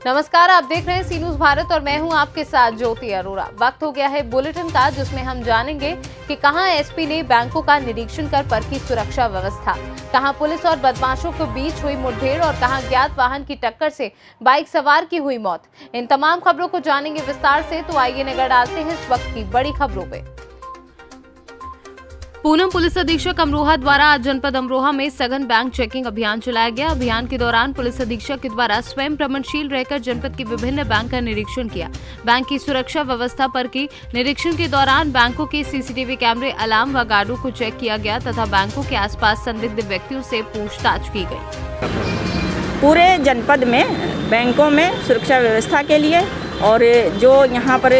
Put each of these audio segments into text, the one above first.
नमस्कार, आप देख रहे हैं सी न्यूज भारत और मैं हूं आपके साथ ज्योति अरोरा। वक्त हो गया है बुलेटिन का, जिसमें हम जानेंगे कि कहां एसपी ने बैंकों का निरीक्षण कर परखी सुरक्षा व्यवस्था, कहां पुलिस और बदमाशों के बीच हुई मुठभेड़ और कहां ज्ञात वाहन की टक्कर से बाइक सवार की हुई मौत। इन तमाम खबरों को जानेंगे विस्तार से, तो आइए नजर डालते हैं इस वक्त की बड़ी खबरों पे। पूनम पुलिस अधीक्षक अमरोहा द्वारा आज जनपद अमरोहा में सघन बैंक चेकिंग अभियान चलाया गया। अभियान के दौरान पुलिस अधीक्षक के द्वारा स्वयं प्रमणशील रहकर जनपद के विभिन्न बैंक का निरीक्षण किया। बैंक की सुरक्षा व्यवस्था पर की निरीक्षण के दौरान बैंकों के सीसीटीवी कैमरे, अलार्म व गार्डों को चेक किया गया तथा बैंकों के आसपास संदिग्ध व्यक्तियों से पूछताछ की गई। पूरे जनपद में बैंकों में सुरक्षा व्यवस्था के लिए और जो यहाँ पर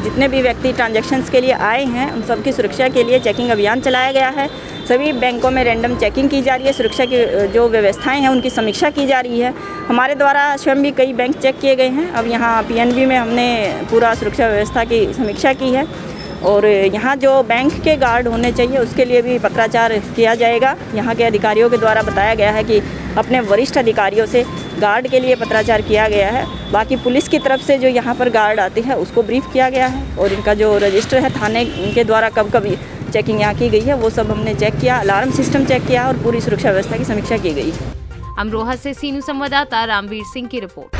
जितने भी व्यक्ति ट्रांजैक्शंस के लिए आए हैं उन सबकी सुरक्षा के लिए चेकिंग अभियान चलाया गया है। सभी बैंकों में रैंडम चेकिंग की जा रही है। सुरक्षा की जो व्यवस्थाएं हैं उनकी समीक्षा की जा रही है। हमारे द्वारा स्वयं भी कई बैंक चेक किए गए हैं। अब यहाँ पीएनबी में हमने पूरा सुरक्षा व्यवस्था की समीक्षा की है और यहाँ जो बैंक के गार्ड होने चाहिए उसके लिए भी पत्राचार किया जाएगा। यहाँ के अधिकारियों के द्वारा बताया गया है कि अपने वरिष्ठ अधिकारियों से गार्ड के लिए पत्राचार किया गया है। बाकी पुलिस की तरफ से जो यहाँ पर गार्ड आते हैं उसको ब्रीफ किया गया है और इनका जो रजिस्टर है थाने के द्वारा कब कब चेकिंग यहाँ की गई है वो सब हमने चेक किया, अलार्म सिस्टम चेक किया और पूरी सुरक्षा व्यवस्था की समीक्षा की गई। अमरोहा से सी न्यूज संवाददाता रामवीर सिंह की रिपोर्ट।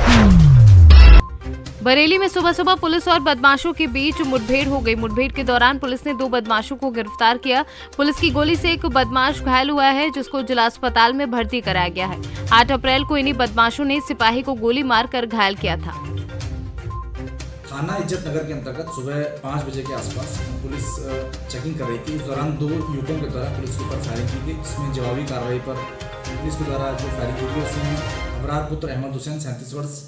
बरेली में सुबह सुबह पुलिस और बदमाशों के बीच मुठभेड़ हो गई। मुठभेड़ के दौरान पुलिस ने 2 बदमाशों को गिरफ्तार किया। पुलिस की गोली से एक बदमाश घायल हुआ है, जिसको जिला अस्पताल में भर्ती कराया गया है। 8 अप्रैल को इन्हीं बदमाशों ने सिपाही को गोली मारकर घायल किया था। थाना इज्जत नगर के अंतर्गत सुबह 5 बजे के आसपास पुलिस चेकिंग कर रही थी। इस दौरान 2 युवकों के द्वारा पुलिस के ऊपर फायरिंग की गई, जिसमें जवाबी कार्रवाई पर पुलिस के द्वारा जो फायरिंग की गई उसमें अबरार पुत्र अहमद हुसैन 37 वर्ष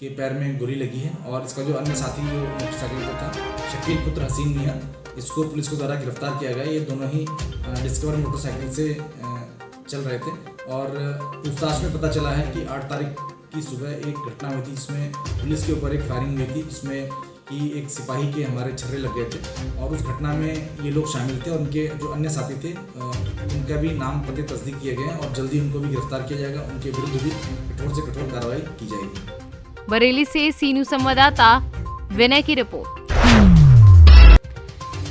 के पैर में गोली लगी है और इसका जो अन्य साथी जो मोटरसाइकिल पर था शकील पुत्र हसीन मियां, इसको पुलिस के द्वारा गिरफ्तार किया गया। ये दोनों ही डिस्कवर मोटरसाइकिल से चल रहे थे और पूछताछ में पता चला है कि 8 तारीख की सुबह एक घटना हुई थी जिसमें पुलिस के ऊपर एक फायरिंग हुई थी, जिसमें कि एक सिपाही के हमारे छर्रे लग गए थे और उस घटना में ये लोग शामिल थे और उनके जो अन्य साथी थे उनका भी नाम पते तस्दीक किए गए और जल्दी उनको भी गिरफ्तार किया जाएगा। उनके विरुद्ध भी कठोर से कठोर कार्रवाई की जाएगी। बरेली से सी न्यूज संवाददाता विनय की रिपोर्ट।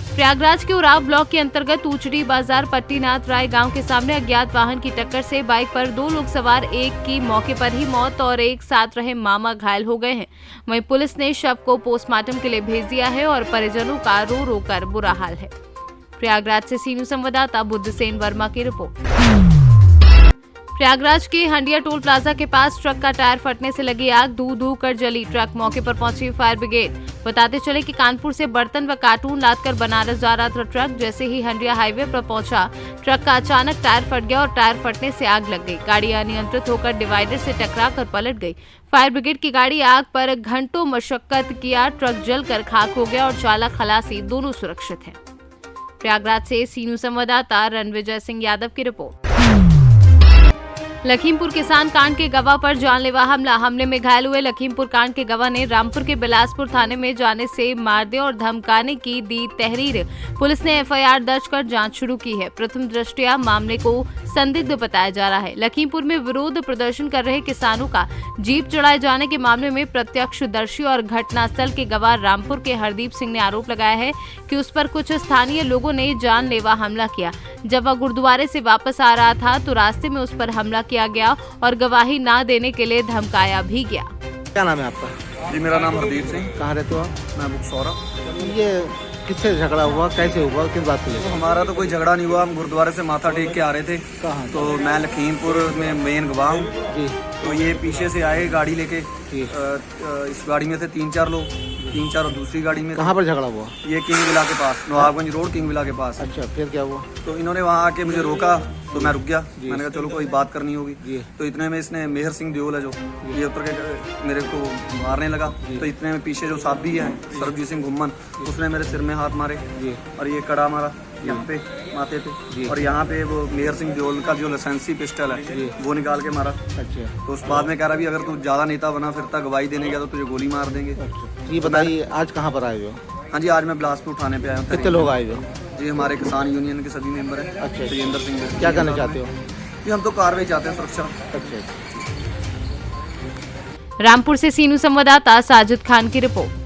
प्रयागराज के उराव ब्लॉक के अंतर्गत ऊचड़ी बाजार पट्टीनाथ राय गांव के सामने अज्ञात वाहन की टक्कर से बाइक पर 2 लोग सवार, एक की मौके पर ही मौत और एक साथ रहे मामा घायल हो गए हैं। वहीं पुलिस ने शव को पोस्टमार्टम के लिए भेज दिया है और परिजनों का रो रो कर बुरा हाल है। प्रयागराज से सी न्यूज संवाददाता बुद्धसेन वर्मा की रिपोर्ट। प्रयागराज के हंडिया टोल प्लाजा के पास ट्रक का टायर फटने से लगी आग धू धू कर जली। ट्रक मौके पर पहुंची फायर ब्रिगेड। बताते चले कि कानपुर से बर्तन व कार्टून लादकर बनारस जा रहा था ट्रक। जैसे ही हंडिया हाईवे पर पहुंचा, ट्रक का अचानक टायर फट गया और टायर फटने से आग लग गई। गाड़ी अनियंत्रित होकर डिवाइडर से टकरा कर पलट गई। फायर ब्रिगेड की गाड़ी आग पर घंटों मशक्कत किया। ट्रक जलकर खाक हो गया और चालक खलासी दोनों सुरक्षित हैं। प्रयागराज से सी न्यूज संवाददाता रणविजय सिंह यादव की रिपोर्ट। लखीमपुर किसान कांड के गवाह पर जानलेवा हमले में घायल हुए लखीमपुर कांड के गवाह ने रामपुर के बिलासपुर थाने में जाने से मार दे और धमकाने की दी तहरीर। पुलिस ने एफआईआर दर्ज कर जांच शुरू की है। प्रथम दृष्टया मामले को संदिग्ध बताया जा रहा है। लखीमपुर में विरोध प्रदर्शन कर रहे किसानों का जीप चढ़ाए जाने के मामले में प्रत्यक्षदर्शी और घटनास्थल के गवाह रामपुर के हरदीप सिंह ने आरोप लगाया है कि उस पर कुछ स्थानीय लोगों ने जानलेवा हमला किया। जब वह गुरुद्वारे से वापस आ रहा था तो रास्ते में उस पर हमला किया गया और गवाही ना देने के लिए धमकाया भी गया। क्या नाम है आपका? जी मेरा नाम हरदीप सिंह। कहाँ रहते हो आप? मैं बुकसौरा। ये किससे झगड़ा हुआ, कैसे हुआ, किस बात को लेकर? हमारा तो कोई झगड़ा नहीं हुआ। हम गुरुद्वारे से माथा टेक के आ रहे थे। कहाँ? तो मैं लखीमपुर में मेन गवाह हूँ जी। तो ये पीछे से आए गाड़ी लेके। जी। इस गाड़ी में थे 3-4 लोग, 3-4 और दूसरी गाड़ी में। कहाँ पर झगड़ा हुआ? ये किंग विला के पास, नवाबगंज रोड किंग विला के पास। अच्छा, फिर क्या हुआ? तो इन्होंने वहाँ आके मुझे रोका तो मैं रुक गया। मैंने कहा चलो कोई बात करनी होगी। तो इतने में इसने मेहर सिंह देओल है जो ये उतर के मेरे को मारने लगा। तो इतने में पीछे जो साथी है सरबजीत सिंह घुम्मन, उसने मेरे सिर में हाथ मारे और ये कड़ा मारा यहाँ पे माथे पे और यहाँ पे वो मेहर सिंह देओल का जो लाइसेंसी पिस्टल है वो निकाल के मारा। अच्छा। तो उस बाद में कह रहा भी अगर तू ज्यादा नेता बना फिरता गवाही देने गया तो तुझे गोली मार देंगे। अच्छा। ये बताइए आज कहाँ पर आए हो? हाँ जी, आज मैं बिलासपुर थाने पे आया हूँ। कितने लोग आए हो? जी हमारे किसान यूनियन के सभी मेंबर हैं। अच्छा। तेजेंद्र सिंह। क्या करना चाहते हो? जी हम तो कार्रवाई चाहते हैं, सुरक्षा। अच्छा। रामपुर से सीनू संवाददाता साजिद खान की रिपोर्ट।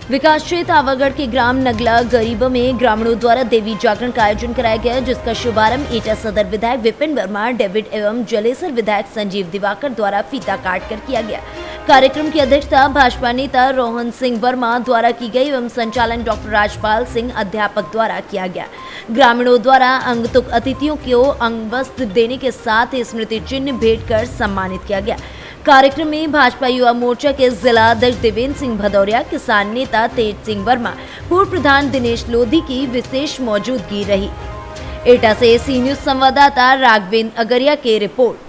विकास क्षेत्र आवागढ़ के ग्राम नगला गरीब में ग्रामीणों द्वारा देवी जागरण का आयोजन कराया गया, जिसका शुभारंभ एटा सदर विधायक विपिन वर्मा, डेविड एवं जलेसर विधायक संजीव दिवाकर द्वारा फीता काट कर किया गया। कार्यक्रम की अध्यक्षता भाजपा नेता रोहन सिंह वर्मा द्वारा की गई एवं संचालन डॉक्टर राजपाल सिंह अध्यापक द्वारा किया गया। ग्रामीणों द्वारा अंगतुक अतिथियों को अंग वस्त्र देने के साथ स्मृति चिन्ह भेंट कर सम्मानित किया गया। कार्यक्रम में भाजपा युवा मोर्चा के जिला अध्यक्ष देवेंद्र सिंह भदौरिया, किसान नेता तेज सिंह वर्मा, पूर्व प्रधान दिनेश लोधी की विशेष मौजूदगी रही। एटा से सी न्यूज संवाददाता राघवेंद्र अगरिया की रिपोर्ट।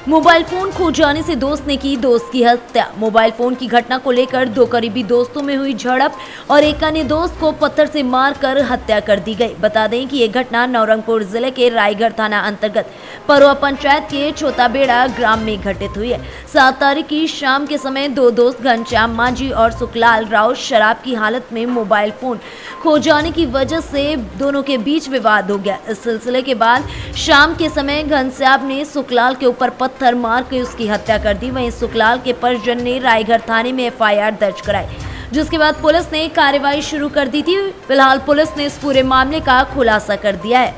मोबाइल फोन खो जाने से दोस्त ने की दोस्त की हत्या। मोबाइल फोन की घटना को लेकर दो करीबी दोस्तों में हुई झड़प और एक अन्य दोस्त को पत्थर से मारकर हत्या कर दी गई। बता दें कि ये घटना नवरंगपुर जिले के रायगढ़ थाना अंतर्गत परोआ पंचायत के छोटाबेड़ा ग्राम में घटित हुई है। 7 तारीख की शाम के समय दो दोस्त घनश्याम मांझी और सुखलाल राव शराब की हालत में मोबाइल फोन खो जाने की वजह से दोनों के बीच विवाद हो गया। इस सिलसिले के बाद शाम के समय घनश्याम ने सुखलाल के ऊपर पत्थर मार के उसकी हत्या कर दी। वहीं सुखलाल के परिजन ने रायगढ़ थाने में FIR दर्ज कराई, जिसके बाद पुलिस ने कार्रवाई शुरू कर दी थी। फिलहाल पुलिस ने इस पूरे मामले का खुलासा कर दिया है।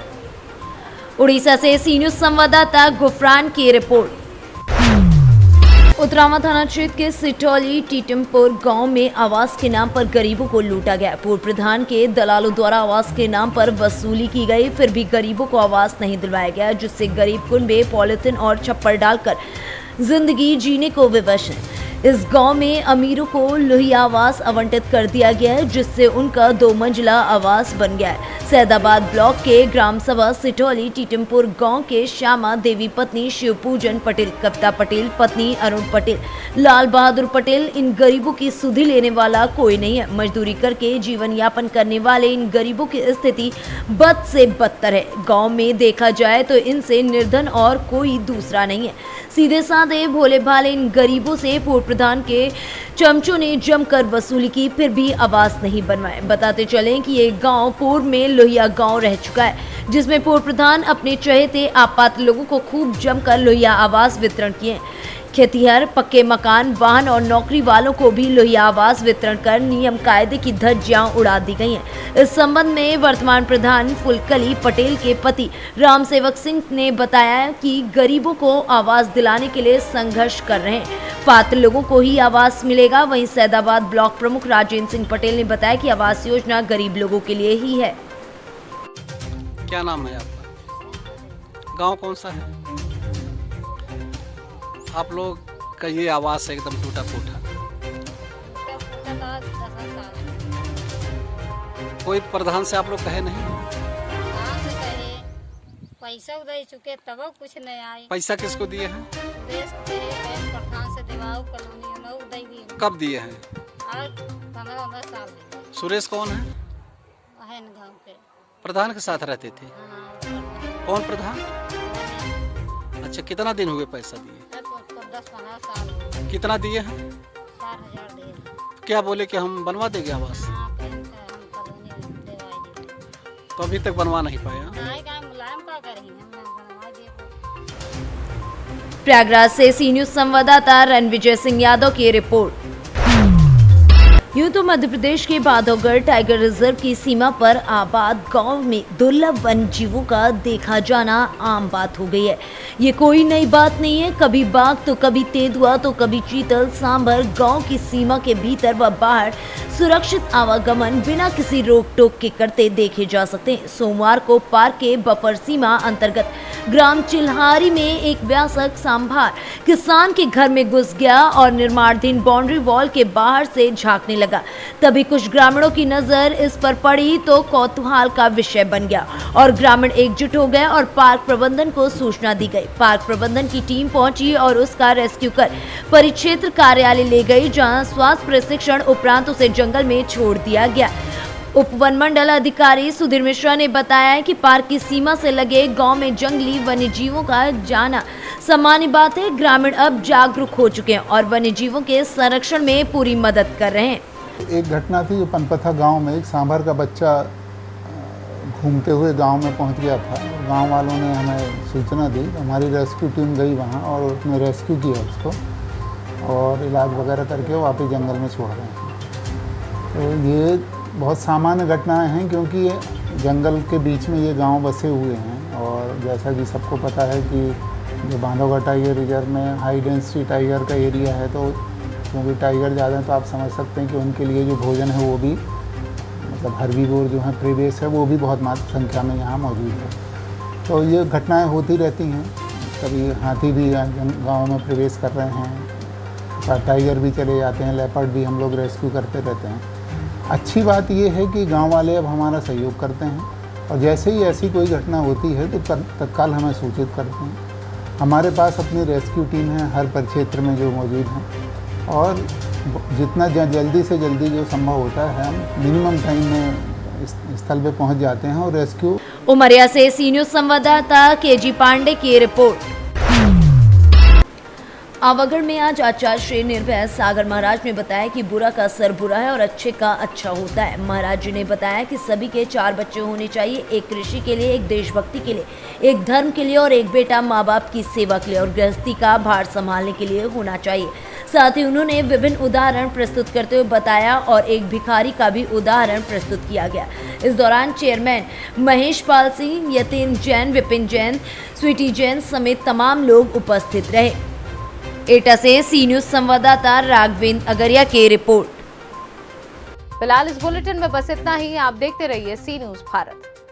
उड़ीसा से सी न्यूज संवाददाता गुफरान की रिपोर्ट। उतरावा थाना क्षेत्र के सिटौली टीटमपुर गांव में आवास के नाम पर गरीबों को लूटा गया। पूर्व प्रधान के दलालों द्वारा आवास के नाम पर वसूली की गई, फिर भी गरीबों को आवास नहीं दिलवाया गया, जिससे गरीब कुनबे पॉलिथीन और छप्पर डालकर जिंदगी जीने को विवश हैं। इस गांव में अमीरों को लोहिया आवास आवंटित कर दिया गया है, जिससे उनका 2 मंजिला आवास बन गया है। सैदाबाद ब्लॉक के ग्राम सभा सिटौली टीटमपुर गांव के श्यामा देवी पत्नी शिवपूजन पटेल, कविता पटेल पत्नी अरुण पटेल, लाल बहादुर पटेल, इन गरीबों की सुधि लेने वाला कोई नहीं है। मजदूरी करके जीवन यापन करने वाले इन गरीबों की स्थिति बद से बदतर है। गाँव में देखा जाए तो इनसे निर्धन और कोई दूसरा नहीं है। सीधे साधे भोले भाले इन गरीबों से पूर्व प्रधान के चमचों ने जमकर वसूली की, फिर भी आवास नहीं बनवाए। बताते चलें कि ये गांव पूर्व में लोहिया गांव रह चुका है, जिसमें पूर्व प्रधान अपने चहेते आपात लोगों को खूब जमकर लोहिया आवास वितरण किए। खेतिहर, पक्के मकान, वाहन और नौकरी वालों को भी लोहिया आवास वितरण कर नियम कायदे की धज्जियां उड़ा दी गई हैं। इस संबंध में वर्तमान प्रधान फुलकली पटेल के पति राम सेवक सिंह ने बताया कि गरीबों को आवास दिलाने के लिए संघर्ष कर रहे हैं। पात्र लोगों को ही आवास मिलेगा। वहीं सैदाबाद ब्लॉक प्रमुख राजेंद्र सिंह पटेल ने बताया कि आवास योजना गरीब लोगों के लिए ही है। क्या नाम है आपका? गांव कौन सा है? आप लोग का ये आवास है एकदम टूटा फूटा। कोई प्रधान से आप लोग कहे नहीं? पैसा उदय चुके तब कुछ नहीं आए। पैसा किसको दिए हैं? प्रधान से दिवाओ कॉलोनी में उदय दिए। कब दिए हैं? 15 साल। सुरेश कौन है? गाँव के प्रधान के साथ रहते थे। कौन प्रधान? अच्छा, कितना दिन हुए पैसा दिए? 10-15 साल। कितना दिए हैं? 4,000 दिए। क्या बोले कि हम बनवा देंगे आवास? तो अभी तक बनवा नहीं पाया। प्रयागराज से सी न्यूज संवाददाता रणविजय सिंह यादव की रिपोर्ट। यूं तो मध्य प्रदेश के बांधवगढ़ टाइगर रिजर्व की सीमा पर आबाद गांव में दुर्लभ वन जीवों का देखा जाना आम बात हो गई है। ये कोई नई बात नहीं है। कभी बाघ तो कभी तेंदुआ तो कभी चीतल, सांभर गांव की सीमा के भीतर व बाहर सुरक्षित आवागमन बिना किसी रोक टोक के करते देखे जा सकते हैं। सोमवार को पार्क के बफर सीमा अंतर्गत ग्राम चिल्हारी में एक वयस्क सांभर किसान के घर में घुस गया और निर्माणाधीन बाउंड्री वॉल के बाहर से झांकने लगा। तभी कुछ ग्रामीणों की नजर इस पर पड़ी तो कौतूहल का विषय बन गया और ग्रामीण एकजुट हो गए और पार्क प्रबंधन को सूचना दी गई। पार्क प्रबंधन की टीम पहुंची और उसका रेस्क्यू कर परिक्षेत्र कार्यालय ले गई, जहां स्वास्थ्य प्रशिक्षण उपरांत उसे जंगल में छोड़ दिया गया। उप वन मंडल अधिकारी सुधीर मिश्रा ने बताया कि पार्क की सीमा से लगे गांव में जंगली वन्य जीवों का जाना सामान्य बात है। ग्रामीण अब जागरूक हो चुके हैं और वन्य जीवों के संरक्षण में पूरी मदद कर रहे हैं। एक घटना थी जो पनपथा गांव में एक सांभर का बच्चा घूमते हुए गांव में पहुंच गया था। गांव वालों ने हमें सूचना दी, हमारी रेस्क्यू टीम गई वहां और उसने रेस्क्यू किया उसको और इलाज वगैरह करके वापस जंगल में छोड़ रहे हैं। तो ये बहुत सामान्य घटनाएं हैं क्योंकि ये जंगल के बीच में ये गांव बसे हुए हैं और जैसा कि सबको पता है कि जो बांधवगढ़ टाइगर रिजर्व में हाई डेंसिटी टाइगर का एरिया है, तो क्योंकि टाइगर ज़्यादा हैं तो आप समझ सकते हैं कि उनके लिए जो भोजन है वो भी मतलब हर्बीवोर जो है प्रीवेस है वो भी बहुत मात्र संख्या में यहाँ मौजूद है। तो ये घटनाएं होती रहती हैं, कभी हाथी भी गाँव में प्रवेश कर रहे हैं, टाइगर भी चले जाते हैं, लेपर्ड भी हम लोग रेस्क्यू करते रहते हैं। अच्छी बात ये है कि गांव वाले अब हमारा सहयोग करते हैं और जैसे ही ऐसी कोई घटना होती है तो तत्काल हमें सूचित करते हैं। हमारे पास अपनी रेस्क्यू टीम है हर परिक्षेत्र में जो मौजूद हैं और जितना जल्दी से जल्दी जो संभव होता है हम मिनिमम टाइम में स्थल पे पहुंच जाते हैं और रेस्क्यू। उमरिया से सी न्यूज़ संवाददाता केजी पांडे की रिपोर्ट। आवागढ़ में आज आचार्य श्री निर्भय सागर महाराज ने बताया कि बुरा का असर बुरा है और अच्छे का अच्छा होता है। महाराज जी ने बताया कि सभी के 4 बच्चे होने चाहिए, एक कृषि के लिए, एक देशभक्ति के लिए, एक धर्म के लिए और एक बेटा माँ बाप की सेवा के लिए और गृहस्थी का भार संभालने के लिए होना चाहिए। साथ ही उन्होंने विभिन्न उदाहरण प्रस्तुत करते हुए बताया और एक भिखारी का भी उदाहरण प्रस्तुत किया गया। इस दौरान चेयरमैन महेश पाल सिंह, यतीन जैन, विपिन जैन, स्वीटी जैन समेत तमाम लोग उपस्थित रहे। एटा से सी न्यूज़ संवाददाता राघवेंद्र अगरिया की रिपोर्ट। फिलहाल इस बुलेटिन में बस इतना ही। आप देखते रहिए सी न्यूज़ भारत।